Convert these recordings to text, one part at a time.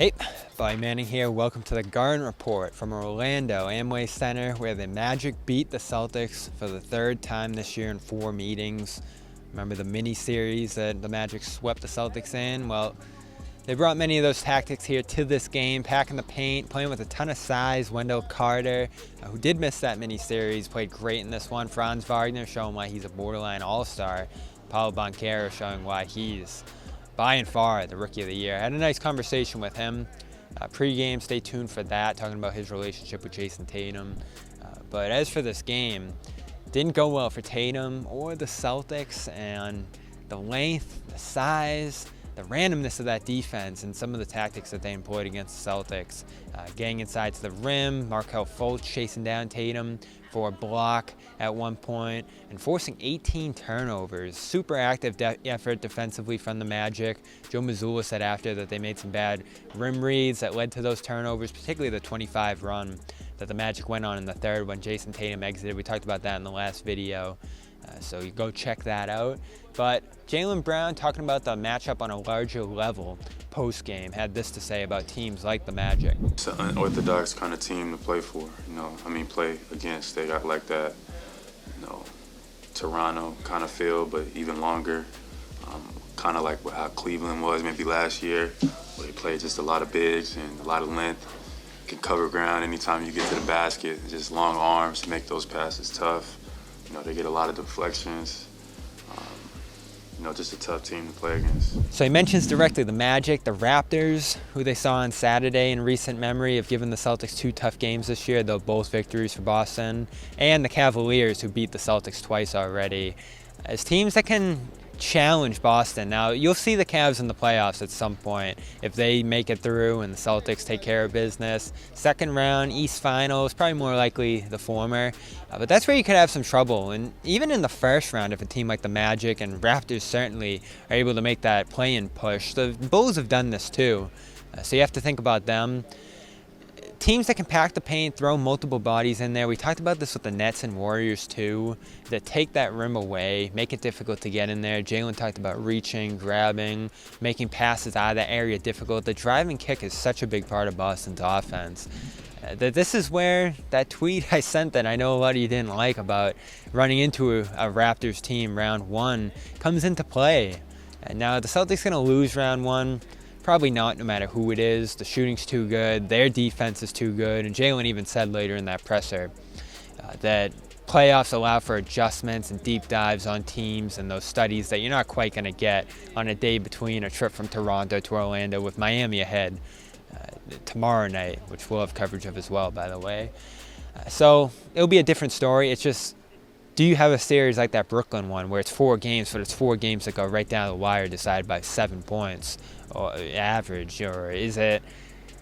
Hey, Bobby Manning here. Welcome to the Garden Report from Orlando Amway Center, where the Magic beat the Celtics for the third time this year in 4 meetings. Remember the mini-series that the Magic swept the Celtics in? Well, they brought many of those tactics here to this game, packing the paint, playing with a ton of size. Wendell Carter, who did miss that mini-series, played great in this one. Franz Wagner showing why he's a borderline all-star. Paolo Banchero showing why he's by and far the Rookie of the Year. I had a nice conversation with him pre-game. Stay tuned for that, talking about his relationship with Jason Tatum. But as for this game, didn't go well for Tatum or the Celtics, and the length, the size, the randomness of that defense and some of the tactics that they employed against the Celtics. Getting inside to the rim, Markelle Fultz chasing down Tatum for a block at one point, and forcing 18 turnovers. Super active effort defensively from the Magic. Joe Mazzulla said after that they made some bad rim reads that led to those turnovers, particularly the 25 run that the Magic went on in the third when Jason Tatum exited. We talked about that in the last video. So you go check that out. But Jaylen Brown, talking about the matchup on a larger level post-game, had this to say about teams like the Magic. It's an unorthodox kind of team to play for, play against. They got like that, Toronto kind of feel, but even longer. Kind of like how Cleveland was maybe last year, where they played just a lot of bigs and a lot of length. Can cover ground anytime you get to the basket. Just long arms to make those passes tough. They get a lot of deflections. Just a tough team to play against. So he mentions directly the Magic, the Raptors, who they saw on Saturday in recent memory, have given the Celtics 2 tough games this year, though both victories for Boston, and the Cavaliers, who beat the Celtics twice already, as teams that can challenge Boston. Now, you'll see the Cavs in the playoffs at some point if they make it through and the Celtics take care of business. Second round, East Finals, probably more likely the former. But that's where you could have some trouble. And even in the first round, if a team like the Magic and Raptors certainly are able to make that play-in push, the Bulls have done this too. So you have to think about them. Teams that can pack the paint, throw multiple bodies in there. We talked about this with the Nets and Warriors too, that take that rim away, make it difficult to get in there. Jalen talked about reaching, grabbing, making passes out of that area difficult. The driving kick is such a big part of Boston's offense. This is where that tweet I sent that I know a lot of you didn't like about running into a Raptors team round 1 comes into play. And now the Celtics going to lose round 1. Probably not, no matter who it is. The shooting's too good. Their defense is too good. And Jalen even said later in that presser that playoffs allow for adjustments and deep dives on teams and those studies that you're not quite going to get on a day between a trip from Toronto to Orlando, with Miami ahead tomorrow night, which we'll have coverage of as well, by the way. So it'll be a different story. It's just, do you have a series like that Brooklyn one where it's 4 games, but it's 4 games that go right down the wire, decided by 7 points or average? Or is it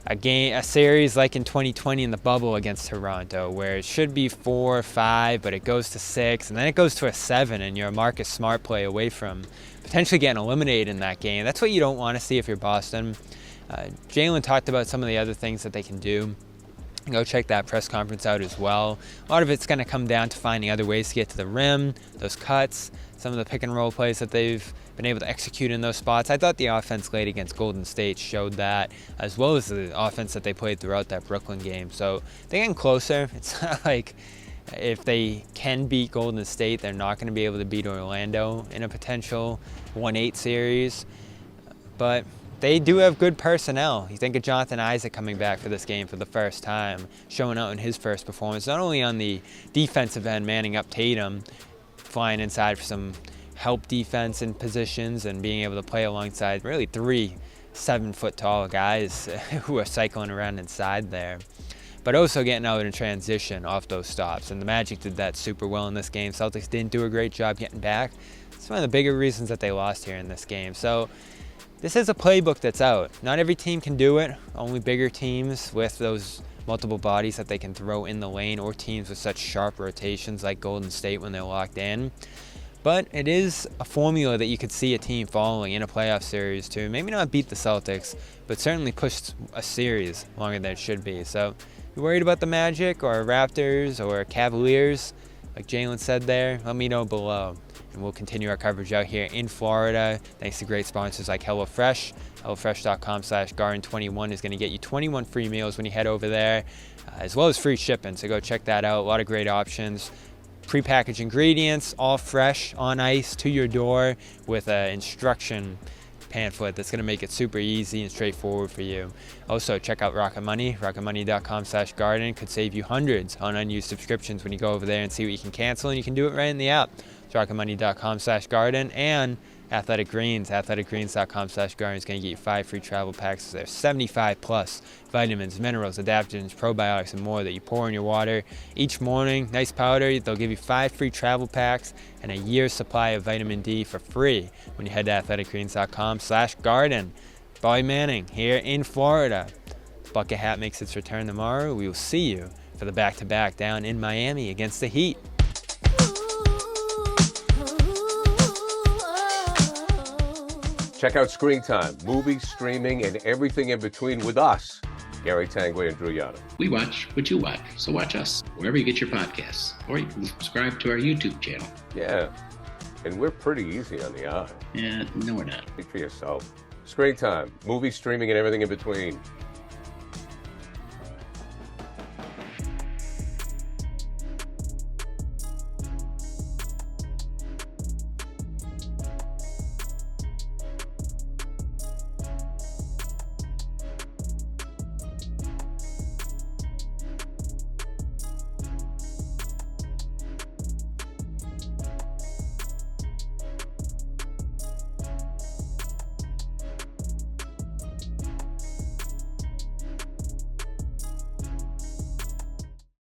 a series like in 2020 in the bubble against Toronto, where it should be 4 or 5, but it goes to 6, and then it goes to a 7, and you're a Marcus Smart play away from potentially getting eliminated in that game? That's what you don't want to see if you're Boston. Jalen talked about some of the other things that they can do. Go check that press conference out as well. A lot of it's going to come down to finding other ways to get to the rim, those cuts, some of the pick and roll plays that they've been able to execute in those spots. I thought the offense late against Golden State showed that, as well as the offense that they played throughout that Brooklyn game. So they're getting closer. It's not like if they can beat Golden State, they're not going to be able to beat Orlando in a potential 1-8 series. But they do have good personnel. You think of Jonathan Isaac coming back for this game for the first time, showing out in his first performance, not only on the defensive end, manning up Tatum, flying inside for some help defense in positions and being able to play alongside really 3 7-foot-tall guys who are cycling around inside there, but also getting out in transition off those stops. And the Magic did that super well in this game. Celtics didn't do a great job getting back. It's one of the bigger reasons that they lost here in this game. So this is a playbook that's out. Not every team can do it. Only bigger teams with those multiple bodies that they can throw in the lane, or teams with such sharp rotations like Golden State when they're locked in. But it is a formula that you could see a team following in a playoff series to maybe not beat the Celtics, but certainly push a series longer than it should be. So if you're worried about the Magic or Raptors or Cavaliers, like Jaylen said there, let me know below. And we'll continue our coverage out here in Florida. Thanks to great sponsors like HelloFresh. HelloFresh.com/Garden21 is going to get you 21 free meals when you head over there, as well as free shipping. So go check that out. A lot of great options. Prepackaged ingredients, all fresh, on ice, to your door, with an instruction pamphlet that's going to make it super easy and straightforward for you. Also, check out Rocket Money. RocketMoney.com/garden could save you hundreds on unused subscriptions when you go over there and see what you can cancel, and you can do it right in the app. It's RocketMoney.com/garden, and Athletic Greens. AthleticGreens.com/garden is going to get you 5 free travel packs. There's 75 plus vitamins, minerals, adaptogens, probiotics, and more that you pour in your water each morning. Nice powder. They'll give you 5 free travel packs and a year's supply of vitamin D for free when you head to AthleticGreens.com/garden. Bobby Manning here in Florida. The bucket hat makes its return tomorrow. We will see you for the back-to-back down in Miami against the Heat. Check out Screen Time, movies, streaming, and everything in between with us, Gary Tanguay and Drew Yada. We watch what you watch, so watch us wherever you get your podcasts, or you can subscribe to our YouTube channel. Yeah, and we're pretty easy on the eye. Yeah, no, we're not. Speak for yourself. Screen Time, movies, streaming, and everything in between.